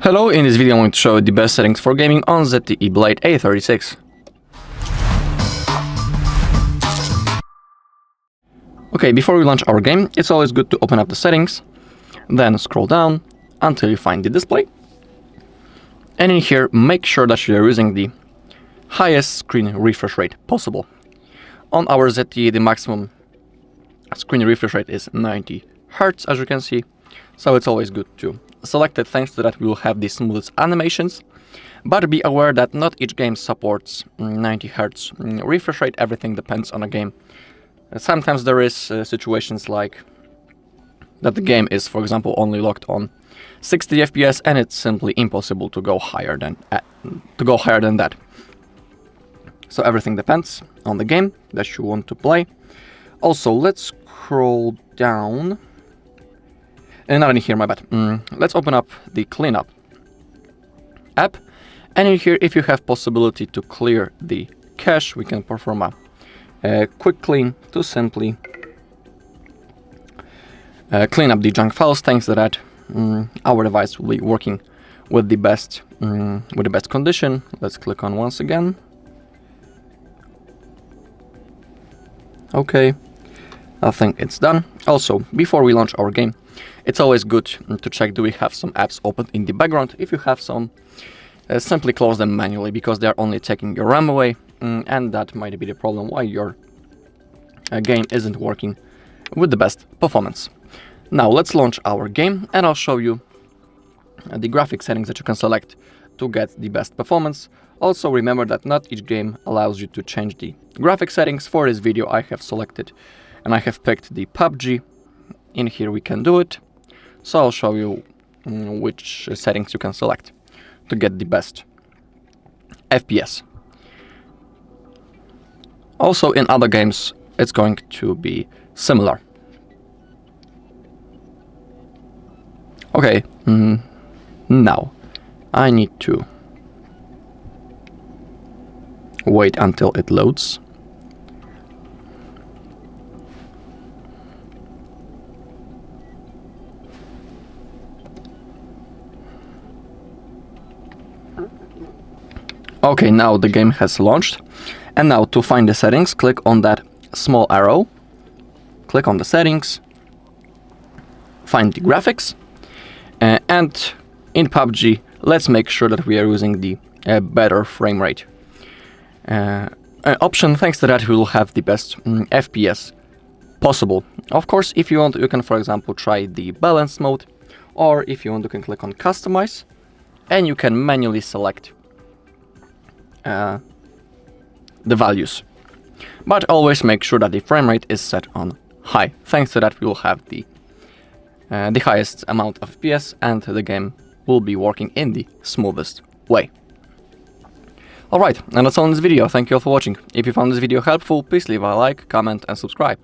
Hello, in this video I'm going to show you the best settings for gaming on ZTE Blade A36. Okay, before we launch our game, it's always good to open up the settings, then scroll down until you find the display. And in here, make sure that you're using the highest screen refresh rate possible. On our ZTE, the maximum screen refresh rate is 90 Hz, as you can see, so it's always good to select it. Thanks to that, we will have the smoothest animations, but be aware that not each game supports 90 Hz refresh rate. Everything depends on a game. Sometimes there is situations like that the game is, for example, only locked on 60 FPS, and it's simply impossible to go higher than that. So everything depends on the game that you want to play. Also, let's scroll down. Not in here, my bad. Let's open up the cleanup app, and in here, if you have possibility to clear the cache, we can perform a quick clean to simply clean up the junk files. Thanks to that, our device will be working with the best condition. Let's click on once again. Okay, I think it's done. Also, before we launch our game, it's always good to check, do we have some apps open in the background. If you have some, simply close them manually, because they're only taking your RAM away, and that might be the problem why your game isn't working with the best performance. Now let's launch our game, and I'll show you the graphic settings that you can select to get the best performance. Also remember that not each game allows you to change the graphic settings. For this video I have selected and I have picked the PUBG. In here we can do it, so I'll show you which settings you can select to get the best FPS. Also in other games it's going to be similar. Okay, now I need to wait until it loads. Okay, now the game has launched, and now to find the settings, click on that small arrow, click on the settings, find the graphics, and in PUBG, let's make sure that we are using the better frame rate option. Thanks to that, we will have the best FPS possible. Of course, if you want, you can, for example, try the balance mode, or if you want, you can click on customize, and you can manually select the values, but always make sure that the frame rate is set on high. Thanks to that, we will have the highest amount of FPS, and the game will be working in the smoothest way. Alright, and that's all in this video. Thank you all for watching. If you found this video helpful, please leave a like, comment and subscribe.